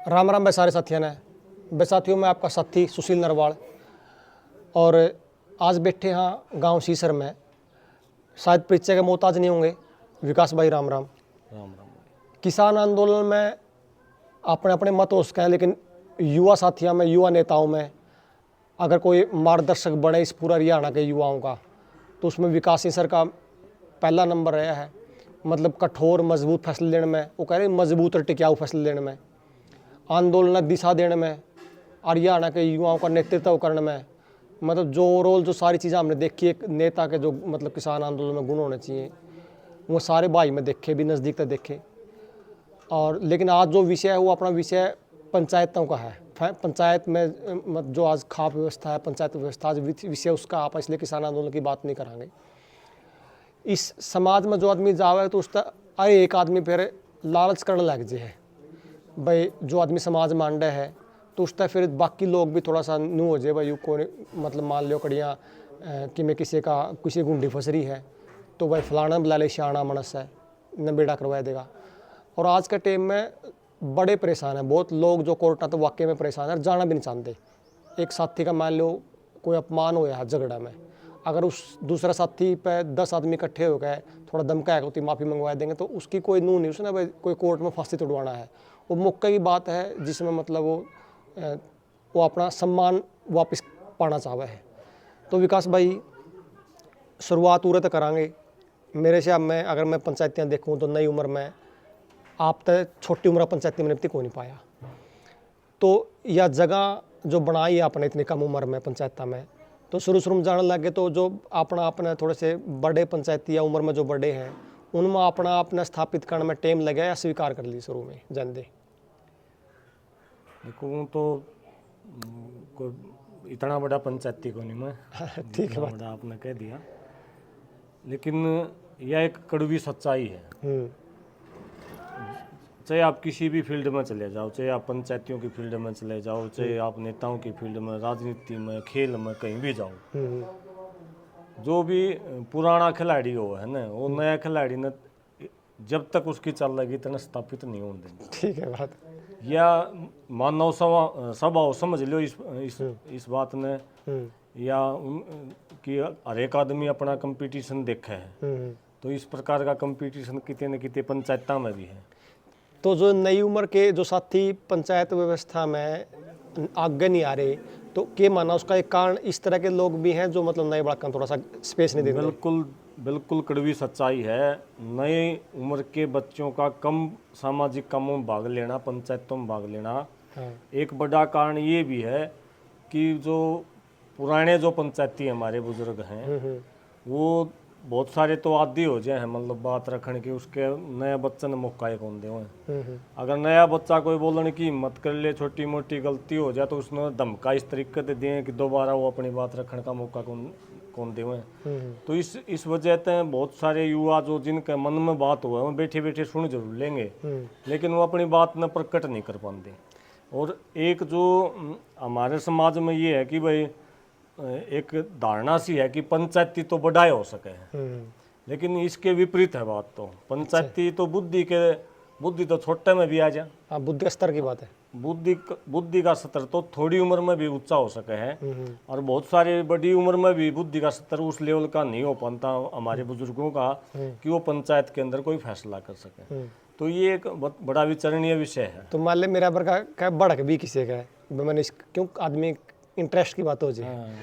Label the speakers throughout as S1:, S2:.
S1: राम राम भाई सारे साथियों ने। भाई साथियों, मैं आपका साथी सुशील नरवाल और आज बैठे हाँ गांव सीसर में। शायद परिचय के मोहताज नहीं होंगे विकास भाई। राम राम।
S2: राम राम।
S1: किसान आंदोलन में अपने अपने मत हो सके, लेकिन युवा साथियों में, युवा नेताओं में अगर कोई मार्गदर्शक बने इस पूरा हरियाणा के युवाओं का, तो उसमें विकास सिंह सर का पहला नंबर रहा है। मतलब कठोर मजबूत फैसले लेने में, वो कह रहे मजबूत और टिकाऊ फैसले लेने में, आंदोलन दिशा देने में, हरियाणा के युवाओं का नेतृत्व करने में। मतलब जो रोल, जो सारी चीज़ें हमने देखी एक नेता के, जो मतलब किसान आंदोलन में गुण होने चाहिए, वो सारे भाई में देखे, भी नज़दीक तक देखे। और लेकिन आज जो विषय है वो अपना विषय पंचायतों का है। पंचायत में जो आज खाप व्यवस्था है, पंचायत व्यवस्था, आज विषय उसका आप, इसलिए किसान आंदोलन की बात नहीं करांगे। इस समाज में जो आदमी जावे तो उसका अरे एक आदमी फिर लालच करने लग जाए है भाई, जो आदमी समाज मांडे है, तो उसका फिर बाकी लोग भी थोड़ा सा न्यू हो जाए भाई। यू को मतलब मान लो कड़ियाँ कि मैं किसी गुंडी फंस रही है तो भाई फलाना बुला ले, शाना मनस है, न बेड़ा करवा देगा। और आज के टाइम में बड़े परेशान हैं बहुत लोग, जो कोर्टा तो वाकई में परेशान है, जाना भी नहीं चाहते। एक साथी का मान लो कोई अपमान हो है झगड़ा में, अगर उस दूसरा साथी पे 10 आदमी इकट्ठे हो गए, थोड़ा धमकाएगा तो माफ़ी मंगवा देंगे, तो उसकी कोई नू नहीं, उसने भाई कोई कोर्ट में फांसी तुड़वाना है। वो मौके की बात है जिसमें मतलब वो अपना सम्मान वापस पाना चाहता है। तो विकास भाई, शुरुआत उरे तक करांगे। मेरे से अब अगर मैं पंचायतियाँ देखूँ तो नई उम्र में, आप तो छोटी उम्र पंचायती में निपटी को नहीं पाया, तो यह जगह जो बनाई है आपने इतनी कम उम्र में पंचायत में, तो शुरू में जाने लगे तो जो अपने थोड़े से बड़े पंचायती या उम्र में जो बड़े हैं, उनमें अपना स्थापित करने में टाइम लगे या स्वीकार कर ली शुरू में जानते?
S2: देखो तो कोई इतना बड़ा पंचायती को नहीं मैं
S1: ठीक है,
S2: बड़ा आपने कह दिया, लेकिन यह एक कड़वी सच्चाई है। चाहे आप किसी भी फील्ड में चले जाओ, चाहे आप पंचायतियों की फील्ड में चले जाओ, चाहे आप नेताओं की फील्ड में, राजनीति में, खेल में, कहीं भी जाओ, जो भी पुराना खिलाड़ी हो है ना, वो नया खिलाड़ी ने जब तक उसकी चल लगी इतना स्थापित नहीं होने देंगे।
S1: ठीक है बात।
S2: या मानव स्वभाव समझ लो इस बात ने, या कि हर एक आदमी अपना कंपटीशन देखा है, तो इस प्रकार का कंपटीशन कितने न कितने पंचायत में भी है।
S1: तो जो नई उम्र के जो साथी पंचायत व्यवस्था में आगे नहीं आ रहे, तो क्या माना उसका एक कारण इस तरह के लोग भी हैं जो मतलब नए बड़ा थोड़ा सा स्पेस नहीं देते?
S2: बिल्कुल कड़वी सच्चाई है। नई उम्र के बच्चों का कम सामाजिक कामों में भाग लेना, पंचायतों में भाग लेना, एक बड़ा कारण ये भी है कि जो पुराने जो पंचायती हमारे बुजुर्ग हैं, वो बहुत सारे तो आदी हो जाए हैं, मतलब बात रखने की, उसके नए बच्चे ने मौका ही कौन दे। अगर नया बच्चा कोई बोलने की हिम्मत कर ले, छोटी मोटी गलती हो जाए, तो उसने धमका इस तरीके से दिए कि दोबारा वो अपनी बात रखने का मौका कौन दे। तो इस वजह से बहुत सारे युवा जो जिनके मन में बात हुआ है, वो बैठे बैठे सुन जरूर लेंगे, लेकिन वो अपनी बात न प्रकट नहीं कर पाते। और एक जो हमारे समाज में ये है कि भाई एक धारणा सी है कि पंचायती तो बढ़ाए हो सके हैं, लेकिन इसके विपरीत है बात। तो पंचायती तो बुद्धि तो छोटे में भी आ जाए।
S1: हाँ, बुद्धि स्तर की बात है।
S2: बुद्धि का स्तर तो थोड़ी उम्र में भी ऊंचा हो सके है, और बहुत सारी बड़ी उम्र में भी बुद्धि का स्तर उस लेवल का नहीं हो पाता हमारे बुजुर्गों का कि वो पंचायत के अंदर कोई फैसला कर सके। तो ये एक बहुत बड़ा विचारणीय विषय है।
S1: तो मान ले मेरा का बढ़क भी किसी का है, मैंने क्यों आदमी इंटरेस्ट की बात हो जाए,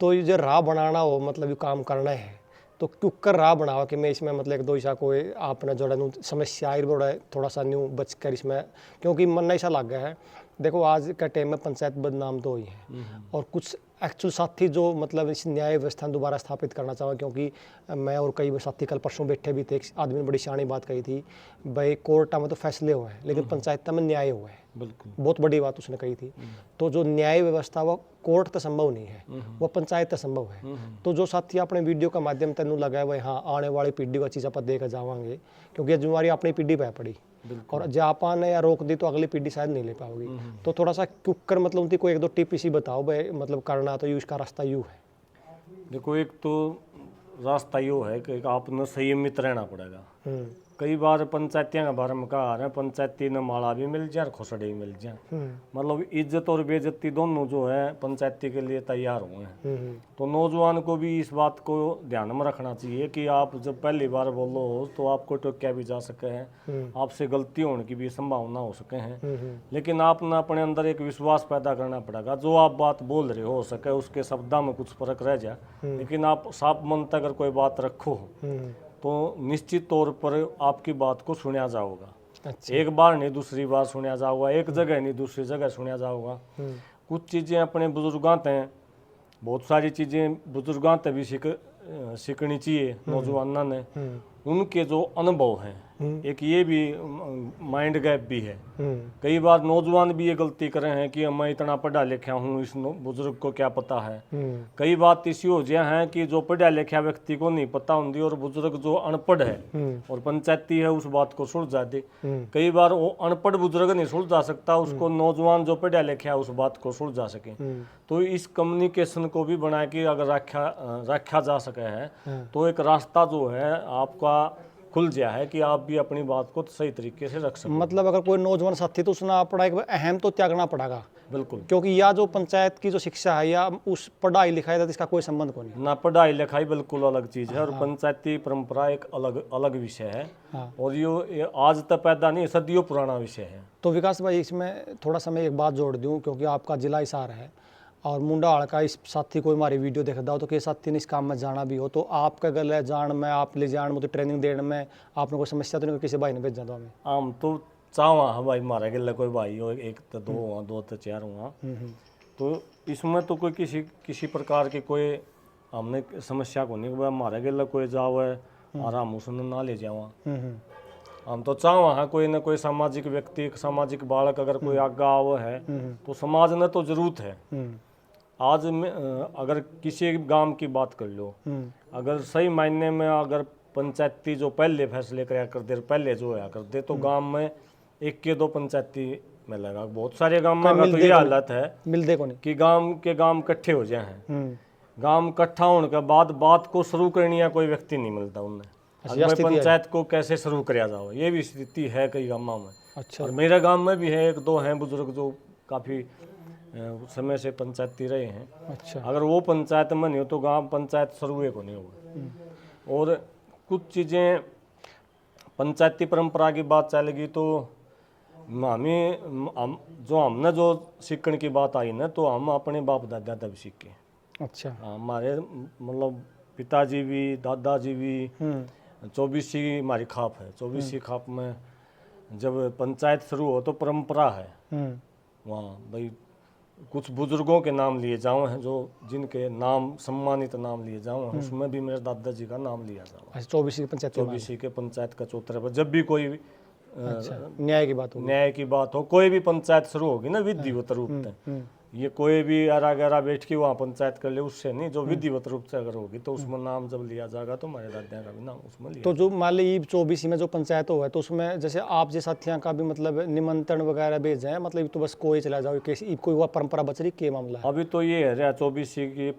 S1: तो ये जो राह बनाना हो, मतलब ये काम करना है, तो क्यों कर राह बनाओ कि मैं इसमें मतलब एक दो ऐसा कोई आपने जो समस्या आई बड़ा थोड़ा सा न्यू बच कर इसमें, क्योंकि मन ऐसा लग गया है। देखो आज का टाइम में पंचायत बदनाम तो हुई है, और कुछ एक्चुअल साथी जो मतलब इस न्याय व्यवस्था दोबारा स्थापित करना चाहा, क्योंकि मैं और कई साथी कल परसों बैठे भी थे, एक आदमी ने बड़ी शानी बात कही थी भाई, कोर्टा में तो फैसले हुए हैं लेकिन पंचायत में न्याय हुआ है।
S2: बिल्कुल
S1: बहुत बड़ी बात उसने कही थी। तो जो न्याय व्यवस्था वो कोर्ट तक संभव नहीं है, वो पंचायत तक संभव है। तो जो साथी अपने वीडियो का माध्यम तेन लगा है, हाँ आने वाली पीढ़ी को चीज़ आप देकर जावांगे, क्योंकि ये जिम्मेवारी अपनी पीढ़ी पर पड़ी, और जापान ने या रोक दी तो अगली पीढ़ी शायद नहीं ले पाओगी। तो थोड़ा सा क्योंकर मतलब उनकी कोई एक दो टिप इसी बताओ भाई, मतलब करना तो इसका रास्ता यूँ है।
S2: देखो एक तो रास्ता यो है कि आपने संयमित रहना पड़ेगा। कई बार पंचायतियां का बारे में कहा रहे पंचायती न माला भी मिल जाए और खोसड़े भी मिल जाए, मतलब इज्जत और बेइज्जती दोनों जो है पंचायती के लिए तैयार हुए हैं। तो नौजवान को भी इस बात को ध्यान में रखना चाहिए कि आप जब पहली बार बोलो हो तो आपको टोक्या भी जा सके हैं, आपसे गलती होने की भी संभावना हो सके हैं, लेकिन आपने अपने अंदर एक विश्वास पैदा करना पड़ेगा। जो आप बात बोल रहे हो सके उसके शब्दों में कुछ फर्क रह जाए, लेकिन आप साफ मन तक अगर कोई बात रखो तो निश्चित तौर पर आपकी बात को सुना जाओगा।
S1: अच्छा।
S2: एक बार नहीं दूसरी बार सुना जाओगा, एक जगह नहीं दूसरी जगह सुना जाओगा। कुछ चीज़ें अपने बुजुर्गां हैं, बहुत सारी चीज़ें बुजुर्गां भी सीखनी चाहिए नौजवानों ने। उनके जो अनुभव हैं, एक ये भी माइंड गैप भी है। कई बार नौजवान भी ये गलती कर रहे हैं कि मैं इतना पढ़ा लिखा हूँ, इस बुजुर्ग को क्या पता है। कई बात ऐसी हो जाए हैं कि जो पढ़ा लिखा व्यक्ति को नहीं पता होती और बुजुर्ग जो अनपढ़ है और पंचायती है उस बात को सुलझा दे। कई बार वो अनपढ़ बुजुर्ग नहीं सुलझा सकता, उसको नौजवान जो पढ़ा लिखा है उस बात को सुलझा सके। तो इस कम्युनिकेशन को भी बना के अगर रखा जा सके है तो एक रास्ता जो है आपका खुल गया है कि आप भी अपनी बात को सही तरीके से रख सकें।
S1: मतलब अगर कोई नौजवान साथी तो उसने अपना एक अहम तो त्यागना पड़ेगा।
S2: बिल्कुल,
S1: क्योंकि या जो पंचायत की जो शिक्षा है या उस पढ़ाई लिखाई का इसका कोई संबंध को नहीं
S2: ना, पढ़ाई लिखाई बिल्कुल अलग चीज़ है और पंचायती परंपरा एक अलग विषय है। और ये आज तक पैदा नहीं, सदियों पुराना विषय है।
S1: तो विकास भाई इसमें थोड़ा सा मैं एक बात जोड़ दूं, क्योंकि आपका जिला हिसार है और मुंडाहाड़ का इस साथी कोई हमारी वीडियो देखता हो तो कि साथी ने इस काम में जाना भी हो तो आपका गल जान में आप ले जान में तो ट्रेनिंग देने में आपने कोई समस्या तो नहीं, किसी भाई ने भेजा तो हमें
S2: आम तो चाहवा हाँ भाई मारा गया कोई भाई हो, एक तो दो हुआ, दो तो चार हुआ, तो इसमें तो कोई किसी प्रकार की कोई हमने समस्या को नहीं कि मारा गया कोई जाओ है और हम उसने ना ले जावा। हम तो चाहवा हाँ कोई ना कोई सामाजिक व्यक्ति, सामाजिक बालक अगर कोई आगा आव है तो समाज ने तो जरूरत है। आज में अगर किसी गांव की बात कर लो, अगर सही मायने में अगर पंचायती जो पहले फैसले कराया करते पहले जो होया करते तो गांव में एक के दो पंचायती मिलेगा। बहुत सारे गांव में तो ये हालत है
S1: मिलते को नहीं
S2: कि गांव इकट्ठे हो जाए हैं, गांव इकट्ठा होने के बाद बात को शुरू करनी है कोई व्यक्ति नहीं मिलता उनमें। अगर पंचायत को कैसे शुरू कराया जाओ ये भी स्थिति है कई गांवों में।
S1: अच्छा।
S2: और मेरे गांव में भी है, एक दो हैं बुजुर्ग जो काफ़ी समय से पंचायती रहे हैं।
S1: अच्छा।
S2: अगर वो पंचायत में नहीं हो तो गांव पंचायत शुरू को नहीं होगा। और कुछ चीज़ें पंचायती परंपरा की बात चलेगी तो हमने जो सीखने की बात आई ना तो हम अपने बाप दादा तभी सीखे।
S1: अच्छा।
S2: हमारे मतलब पिताजी भी दादाजी भी 24वीं हमारी खाप है, 24वीं खाप में जब पंचायत शुरू हो तो परंपरा है वहाँ भाई कुछ बुजुर्गों के नाम लिए जाओ हैं जो जिनके नाम सम्मानित नाम लिए जाओ हैं, उसमें भी मेरे दादाजी का नाम लिया जाओ।
S1: 24वीं
S2: के पंचायत का चौथे पर जब भी कोई
S1: न्याय की बात हो कोई भी पंचायत शुरू होगी ना विधिवत रूप से, ये कोई भी अरा गहरा बैठ के वहाँ पंचायत कर ले उससे नहीं, जो विधिवत रूप से अगर होगी तो उसमें नाम जब लिया जाएगा तो हमारे दादा का भी नाम उसमें लिया। तो जो मान ली 24 में जो पंचायत हुआ है तो उसमें जैसे आप जैसे साथियों का भी मतलब निमंत्रण वगैरह भेजे हैं, मतलब तो बस कोई चला जाओ कोई हुआ परंपरा बच रही के मामला है?
S2: अभी तो ये है 24 की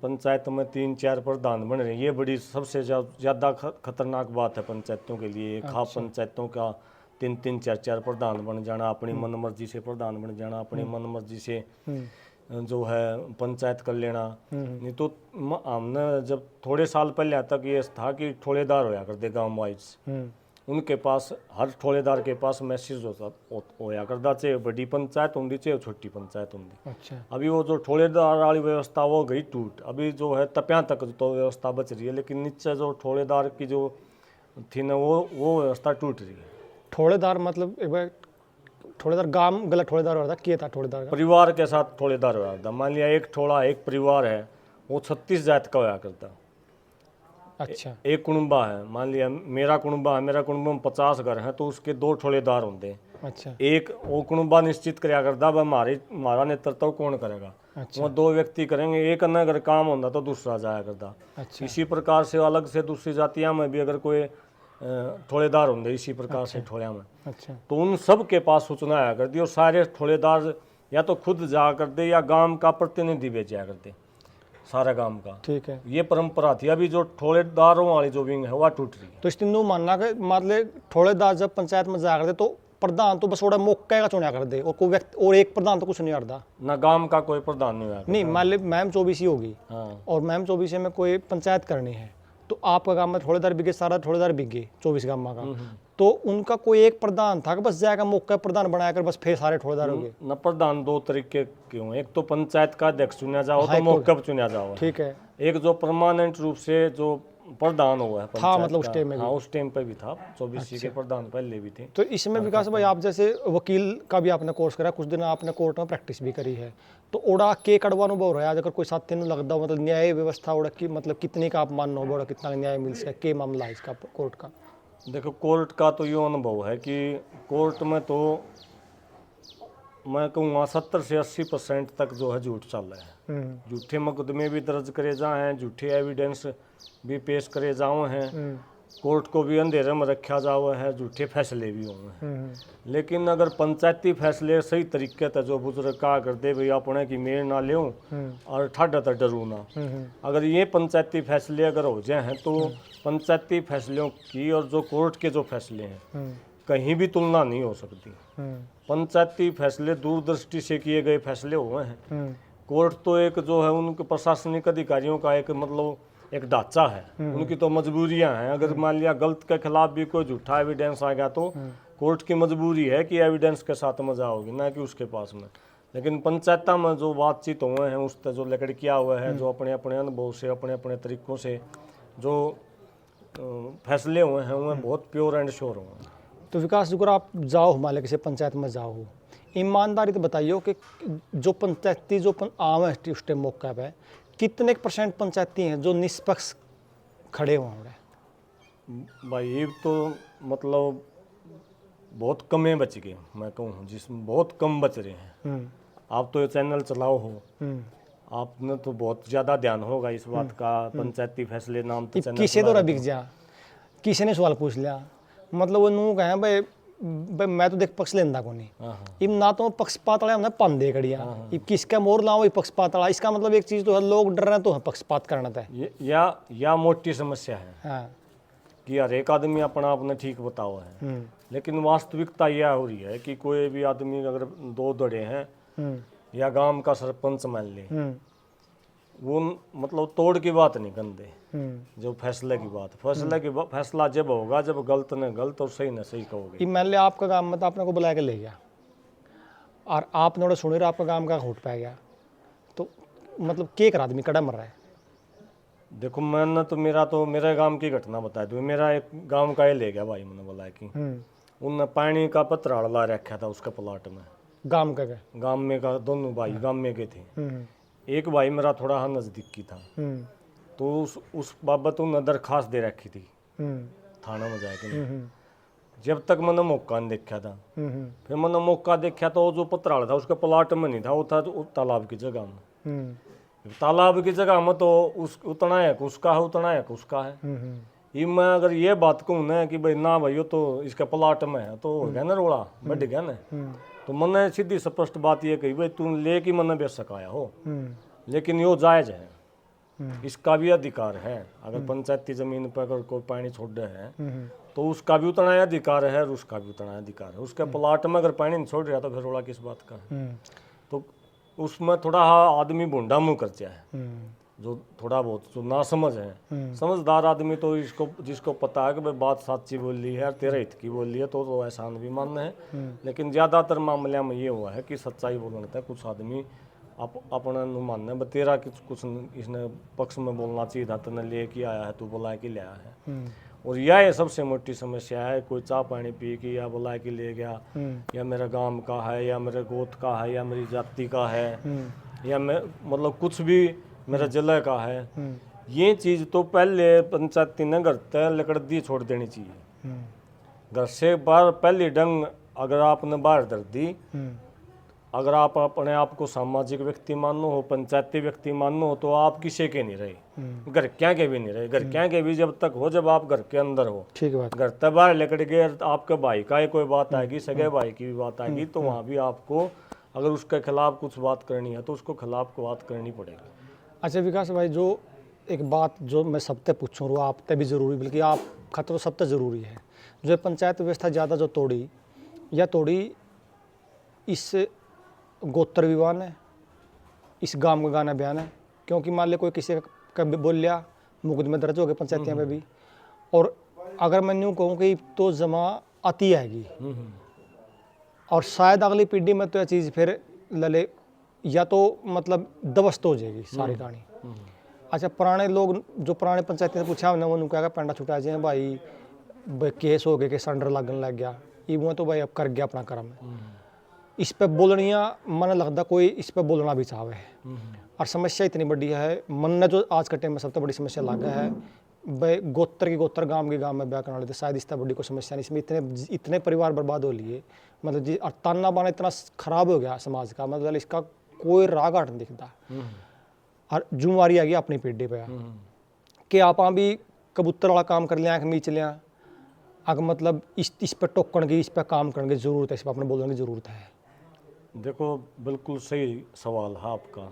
S2: पंचायत में 3-4 प्रधान बन रहे हैं, ये बड़ी सबसे ज़्यादा खतरनाक बात है पंचायतों के लिए। खाप पंचायतों का 3-3, 4-4 प्रधान बन जाना, अपनी मन मर्जी से प्रधान बन जाना, अपनी मन मर्जी से जो है पंचायत कर लेना। नहीं तो हमने जब थोड़े साल पहले तक ये था कि ठोलेदार होया करते गांव वाइज, उनके पास हर ठोलेदार के पास मैसेज होया करता, चाहे बड़ी पंचायत होंगी चाहे छोटी पंचायत होंगी।
S1: अच्छा।
S2: अभी वो जो ठोलेदार वाली व्यवस्था वो गई टूट, अभी जो है तप्या तक तो व्यवस्था बच रही है, लेकिन नीचे जो ठोलेदार की जो थी ना वो व्यवस्था टूट रही है।
S1: ठोलेदार मतलब एक बार ठोलेदार गांव गलत ठोलेदार हो था, किया था ठोलेदार का
S2: परिवार के साथ ठोलेदार होया था। मान लिया एक ठोला एक परिवार है वो 36 जात का होया करता।
S1: अच्छा। एक
S2: कुणुंबा है, मान लिया मेरा कुणुंबा है, मेरा कुणुंबा में 50 घर हैं तो उसके 2 ठोलेदार होंगे।
S1: अच्छा।
S2: एक वो कुणुंबा निश्चित कराया करता वह हमारा नेतृत्व कौन करेगा। अच्छा। वो 2 व्यक्ति करेंगे, एक अन्य अगर काम होता तो दूसरा जाया करता। अच्छा। इसी प्रकार से अलग से दूसरी जातियां में भी अगर कोई ठोलेदार होंगे इसी प्रकार से ठोलिया में। अच्छा। तो उन सब के पास सूचना आया करती और सारे ठोलेदार या तो खुद जा करते या गांव का प्रतिनिधि भेजा करते। सारा गांव का।
S1: ठीक है।
S2: ये परंपरा थी। अभी जो ठोड़ेदारों वाली जो विंग है वह टूट रही है।
S1: तो इस तीनों मानना कि मतलब ठोड़ेदार जब पंचायत में जाया करते तो प्रधान तो बस थोड़ा मौके का चुना कर दे, और कोई व्यक्ति और एक प्रधान तो कुछ नहीं करता।
S2: ना गांव का कोई प्रधान नहीं हुआ।
S1: नहीं, मान ली मैम 24 होगी
S2: हाँ।
S1: और मैम 24 में कोई पंचायत करनी है, तो आपका गांव में ठोड़ेदार बिके, सारा ठोड़ेदार बिक गए 24 गांव का, तो उनका कोई एक प्रधान था कि बस जाएगा मौका प्रधान बनाकर बस फिर सारे ठोड़ेदार हो गए।
S2: न प्रधान दो तरीके क्यों, एक तो पंचायत का अध्यक्ष चुना जाओ तो मौके पर चुना जाओ।
S1: ठीक है।
S2: एक जो परमानेंट रूप से जो प्रधान हुआ है
S1: था, मतलब उस टाइम में भी।
S2: हाँ, उस टाइम पे भी था। 24 के प्रधान पहले भी थे।
S1: तो इसमें विकास भाई, आप जैसे वकील का भी आपने कोर्स करा, कुछ दिन आपने कोर्ट में प्रैक्टिस भी करी है, तो ओड़ा के कड़वा अनुभव रहा है। अगर कोई साथी ने लगता हो मतलब न्याय व्यवस्था ओड़ा की मतलब कितनी का आप मानना हो, कितना न्याय मिल सके, के मामला है इसका कोर्ट का?
S2: देखो, कोर्ट का तो ये अनुभव है कि कोर्ट में तो मैं कहूँगा 70 से 80% तक जो है झूठ चल रहा है। झूठे मुकदमे भी दर्ज करे जाए हैं, झूठे एविडेंस भी पेश करे जाओ हैं, कोर्ट को भी अंधेरे में रखा जाओ है, झूठे फैसले भी हुए हैं। लेकिन अगर पंचायती फैसले सही तरीके से जो बुजुर्ग कहा करते भाई अपने की मेर ना ले और ठाडा तर डरू ना, अगर ये पंचायती फैसले अगर हो जाए हैं तो पंचायती फैसलों की और जो कोर्ट के जो फैसले हैं कहीं भी तुलना नहीं हो सकती। पंचायती फैसले दूरदृष्टि से किए गए फैसले हुए हैं। कोर्ट तो एक जो है उनके प्रशासनिक अधिकारियों का एक मतलब एक ढांचा है, उनकी तो मजबूरियां हैं। अगर मान लिया गलत के खिलाफ भी कोई झूठा एविडेंस आ गया तो कोर्ट की मजबूरी है कि एविडेंस के साथ मजा होगी, ना कि उसके पास में। लेकिन पंचायत में जो बातचीत हुए हैं उस पर जो लकड़ किया हुआ है, जो अपने अपने अनुभव से अपने अपने तरीकों से जो फैसले हुए हैं उनमें बहुत प्योर एंड श्योर हुए हैं।
S1: तो विकास जी, अगर आप जाओ हिमालय किसी पंचायत में जाओ, ईमानदारी तो बताइए कि जो पंचायती जो आम है उस टाइम मौका पे कितने % पंचायती हैं जो निष्पक्ष खड़े हुए हैं?
S2: भाई ये तो मतलब बहुत कम बच गए, मैं कहूँ जिसमें बहुत कम बच रहे हैं। आप तो ये चैनल चलाओ हो, आपने तो बहुत ज़्यादा ध्यान होगा इस बात का। पंचायती फैसले नाम तो चैनल
S1: किसी तो बिक जा, किसी ने सवाल पूछ लिया, मतलब वो नू कहें भाई मैं तो देख पक्ष लेंदा को नहीं, इब ना तो पक्षपात वाला हमने पंदे कड़िया, इब किसका मोर ना हो पक्षपात वाला। इसका मतलब एक चीज तो है, लोग डर रहे हैं तो पक्षपात करना था।
S2: या मोटी समस्या है।
S1: हाँ।
S2: कि हर एक आदमी अपना अपने ठीक बताओ है, लेकिन वास्तविकता यह हो रही है कि कोई भी आदमी अगर दो दड़े हैं या गांव का सरपंच मान ले, वो मतलब तोड़ की बात नहीं करते, जो फैसले की बात, फैसला जब होगा जब गलत ने गलत और सही ने सही कहोगे।
S1: मान लिया आपका काम मतलब आपने को बुला के ले गया और आपने सुनी रहा आपका काम का घूट पै गया, तो मतलब के कर आदमी कड़ा मर रहा है?
S2: देखो, मैंने तो मेरे गांव की घटना बता दूँ। मेरा एक गांव का ये ले गया भाई, मैंने बोला कि उनने पानी का पत्राड़ ला रखा था उसके प्लाट में। गांव में का दोनों भाई गांव में के थे। एक भाई मेरा थोड़ा हाँ नजदीक की था, तो उस बाबत उन्हें दरखास्त दे रखी थी थाना में जाके। जब तक मैंने मौका नहीं देखा था, फिर मैंने मौका देखा तो जो पत्राड़ था उसके प्लाट में नहीं था, वो था तालाब की जगह में। तालाब की जगह में तो उतना है उसका है, उतना है उसका है। ये मैं अगर ये बात कहूँ ना कि भाई ना भाई तो इसके प्लाट में है, तो हो गया ना रोड़ा, बढ़ गया ना। तो मैंने सीधी स्पष्ट बात ये कही, भाई तू ले कि मैंने बेशक आया हो, लेकिन यो जायज है, इसका भी अधिकार है। अगर पंचायती जमीन पर अगर कोई पानी छोड़ रहा है तो उसका भी उतना ही अधिकार है और उसका भी उतना ही अधिकार है। उसके प्लाट में अगर पानी नहीं छोड़ रहा तो फिर रोड़ा किस बात का है? तो उसमें थोड़ा आदमी भूडा मुँह कर जाए, जो थोड़ा बहुत जो ना समझ है। समझदार आदमी तो इसको जिसको पता है कि भाई बात सच्ची बोल रही है, तेरे हित की बोल रही है, तो एहसान भी मानना है। लेकिन ज़्यादातर मामले में ये हुआ है कि सच्चाई बोलना था, कुछ आदमी अपना मानना है तेरा कुछ इसने पक्ष में बोलना चाहिए था, तेने ले के आया है, तू बुला के ले आया है। और यह सबसे मोटी समस्या है, कोई चाय पानी पी के या बुला के ले गया, या मेरे गांव का है या मेरे गोत का है या मेरी जाति का है या मैं मतलब कुछ भी मेरे जिले का है, ये चीज़ तो पहले पंचायती ने घर तय लकड़ दी छोड़ देनी चाहिए। घर से बाहर पहली डंग अगर आपने बाहर धर दी, अगर आप अपने आप को सामाजिक व्यक्ति मानो हो, पंचायती व्यक्ति मानो हो, तो आप किसी के नहीं रहे, घर क्या के भी नहीं रहे। घर क्या के भी जब तक हो जब आप घर के अंदर हो।
S1: ठीक बात।
S2: घर तक बाहर लेकर गए, आपके भाई का ही कोई बात आएगी, सगे भाई की भी बात आएगी, तो वहाँ भी आपको अगर उसके खिलाफ कुछ बात करनी है तो उसको खिलाफ को बात करनी पड़ेगी।
S1: अच्छा विकास भाई, जो एक बात जो मैं सबसे पूछूँ रो आप ते भी ज़रूरी, बल्कि आप खतरो सब तक ज़रूरी है, जो ये पंचायत व्यवस्था ज़्यादा जो तोड़ी या तोड़ी, इस गोत्र विवान है, इस गांव का गाना बयान है। क्योंकि मान ले कोई किसी का बोल लिया, मुकदमे दर्ज हो गए पंचायतियों में भी, और अगर मैं यूँ कहूँ कि तो जमा आती आएगी, और शायद अगली पीढ़ी में तो यह चीज़ फिर लले या तो मतलब दबस्त हो जाएगी सारी कहानी। अच्छा, पुराने लोग जो पुराने पंचायती से पूछा हमने, वो कहा पेंडा छुटा जाए भाई, केस हो गए कि सरेंडर लगने लग गया, ये वो तो भाई अब कर गया अपना कर्म। इस पे बोलनिया मन लगता कोई इस पे बोलना भी चाहे, और समस्या इतनी बड़ी है मन ने, जो आज के टाइम में सबसे बड़ी समस्या लगा है भाई, गोत्र की गोत्र गांव के गांव में ब्याह करना लेते, शायद इससे बड़ी कोई समस्या नहीं। इसमें इतने इतने परिवार बर्बाद हो लिए, मतलब जी, और ताना बाना इतना खराब हो गया समाज का, मतलब इसका कोई राग आट नहीं दिखता। और जुम्मेवारी आ गई अपनी पीढ़ी पे कि आप भी कबूतर वाला काम कर लिया, आँख मीच लिया, अगर मतलब इस पर टोकन की, इस पर काम करने की जरूरत है, इस पर अपने बोलने की जरूरत है।
S2: देखो बिल्कुल सही सवाल है आपका।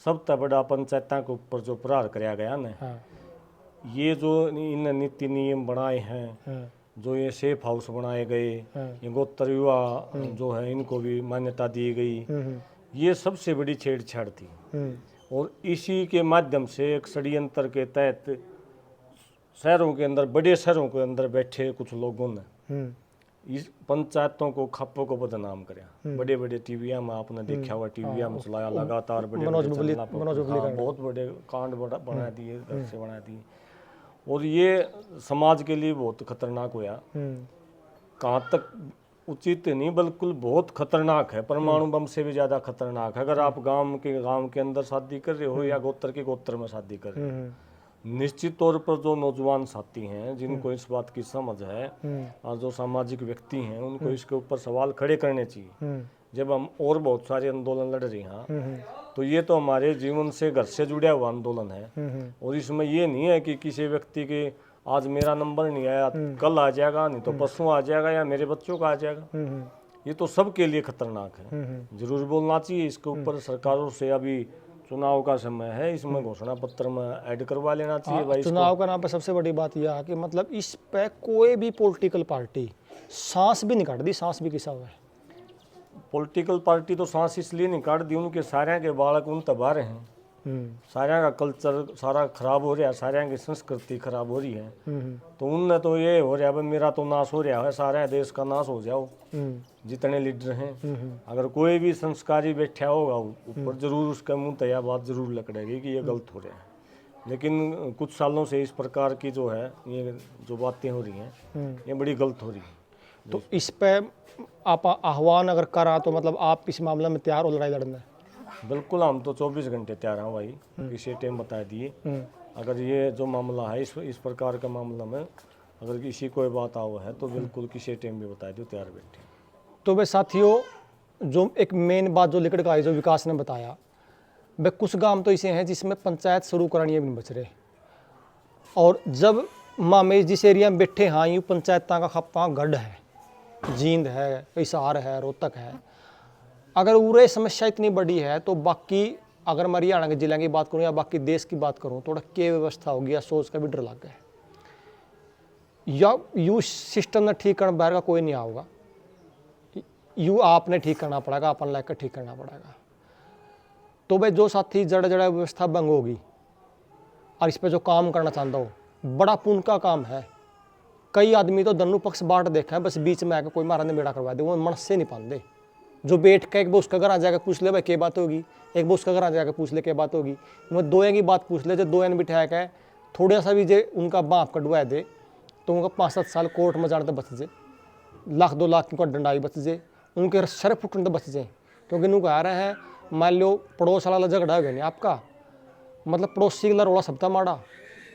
S2: सबसे बड़ा पंचायतों के ऊपर जो प्रहार कराया गया ना, ये जो इन नीति नियम बनाए हैं, जो ये सेफ हाउस बनाए गए, ये गोत्र युवा जो है इनको भी मान्यता दी गई, ये सबसे बड़ी छेड़छाड़ थी। और इसी के माध्यम से एक षड्यंत्र के तहत शहरों के अंदर, बड़े शहरों के अंदर बैठे कुछ लोगों ने इस पंचायतों को खप्पों को बदनाम कराया। बड़े बड़े टीविया में आपने देखा हुआ, टीविया में चलाया लगातार, बड़े बहुत बड़े कांड बना दिए, घर से बना दिए, और ये समाज के लिए बहुत खतरनाक हुआ। कहाँ तक उचित नहीं, बिल्कुल बहुत खतरनाक है, परमाणु बम से भी ज़्यादा खतरनाक है। अगर आप गांव के अंदर शादी कर रहे हो या गोत्र के गोत्र में शादी कर रहे हो, निश्चित तौर पर जो नौजवान साथी हैं जिनको इस बात की समझ है, और जो सामाजिक व्यक्ति हैं, उनको इसके ऊपर सवाल खड़े करने चाहिए। जब हम और बहुत सारे आंदोलन लड़ रहे हैं, तो ये तो हमारे जीवन से, घर से जुड़ा हुआ आंदोलन है, और इसमें ये नहीं है कि किसी व्यक्ति के आज मेरा नंबर नहीं आया, कल आ जाएगा, नहीं तो परसों आ जाएगा, या मेरे बच्चों का आ जाएगा। ये तो सबके लिए खतरनाक है। जरूर बोलना चाहिए इसके ऊपर। सरकारों से अभी चुनाव का समय है, इसमें घोषणा पत्र में ऐड करवा लेना चाहिए भाई।
S1: चुनाव का नाम पर सबसे बड़ी बात यह है कि मतलब इस पे कोई भी पॉलिटिकल पार्टी सांस भी नहीं काट दी, सांस भी किसा हुआ है।
S2: पॉलिटिकल पार्टी तो सांस इसलिए नहीं काट दी, उनके सारे के बालक उन तबाह रहे हैं, सारे का कल्चर सारा खराब हो रहा है, सारे की संस्कृति खराब हो रही है, तो उनने तो ये हो रहा है मेरा तो नाश हो रहा है, सारे देश का नाश हो जाओ जितने लीडर हैं। अगर कोई भी संस्कारी बैठा होगा ऊपर, जरूर उसका मुंह तया बात जरूर लकड़ेगी कि ये गलत हो रहा है। लेकिन कुछ सालों से इस प्रकार की जो है ये जो बातें हो रही हैं, ये बड़ी गलत हो रही है।
S1: तो इस पे आप आह्वान अगर करा तो मतलब आप इस मामले में तैयार हो लड़ाई लड़ने?
S2: बिल्कुल, हम तो 24 घंटे तैयार हैं भाई, किसी टाइम बता दिए। अगर ये जो मामला है, इस प्रकार का मामला में अगर किसी कोई बात आओ है तो बिल्कुल किसी टाइम भी बता दो, तैयार बैठे।
S1: तो वे साथियों, जो एक मेन बात जो लिकड़ का है, जो विकास ने बताया, वे कुछ गांव तो ऐसे हैं जिसमें पंचायत शुरू करानी भी नहीं बच रहे, और जब मामे जिस एरिया में बैठे हाँ यूँ पंचायत का खप्पा गढ़ है, जींद है, हिसार है, रोहतक है, अगर उरे समस्या इतनी बड़ी है तो बाकी अगर मैं हरियाणा के जिले की बात करूँ या बाकी देश की बात करूँ, थोड़ा क्या व्यवस्था होगी या सोच का भी डर लग गया है, या यू सिस्टम ने ठीक करना बाहर का कोई नहीं आओगा, यू आपने ठीक करना पड़ेगा, अपन लाकर ठीक करना पड़ेगा। तो भाई जो साथी जड़ जड़ा व्यवस्था भंग होगी और इस पर जो काम करना चाहता हो, बड़ा पुण्य का काम है। कई आदमी तो दोनों पक्ष बांट देखा है, बस बीच में आकर कोई महाराज ने बेड़ा करवा दे, वो मन से नहीं पाते। जो बैठ के एक वो उसका घर आ जाकर पूछ ले भाई क्या बात होगी, एक वो उसका घर आ जाकर पूछ ले क्या बात होगी, मैं दो की बात पूछ ले, जो दो बिठाया के थोड़ा सा भी जे उनका बाप कटवा दे तो उनका 5-7 साल कोर्ट में जाने तो बच जाए, 1-2 लाख उनका डंडाई बच जाए, उनके सर फुटने तो बच जाए। क्योंकि उनको आ रहे हैं, मान लो पड़ोस वाला झगड़ा हो गया नहीं आपका, मतलब पड़ोसी का रोड़ा सबता मारा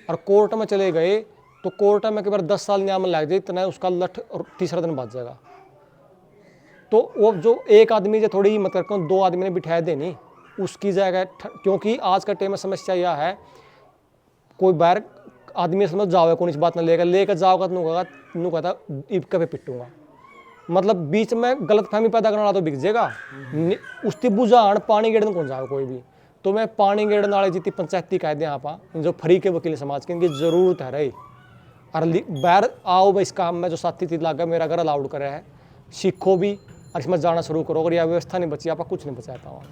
S1: और कोर्ट में चले गए तो कोर्ट में कई बार 10 साल न्याय में लग जाए, इतना उसका लठ और तीसरा दिन बच जाएगा। तो वो जो एक आदमी जो थोड़ी हिम्मत करके 2 आदमी ने बिठाया देनी उसकी जगह, क्योंकि आज का टाइम में समस्या यह है, कोई बाहर आदमी समझ जाओगे कौन इस बात में लेकर जाओगा तो कहता इबका पे पिटूंगा, मतलब बीच में गलत फहमी पैदा करना तो बिक जाएगा, उसकी बुझाण पानी गेड़न कौन जाओगे कोई भी। तो मैं पानी गेड़ने वाले जितनी पंचायती कायदे यहाँ पा जो फ्री के वकील समाज के इनकी जरूरत है रही और बाहर आओ भाई इस काम में जो साथी तीन लागा मेरा घर अलाउड कर रहा है, सीखो भी और इसमें जाना शुरू करो। अगर यह व्यवस्था नहीं बची आप कुछ नहीं बचाता हूँ।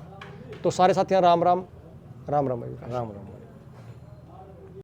S1: तो सारे साथियों राम राम, राम राम भाई,
S2: राम राम।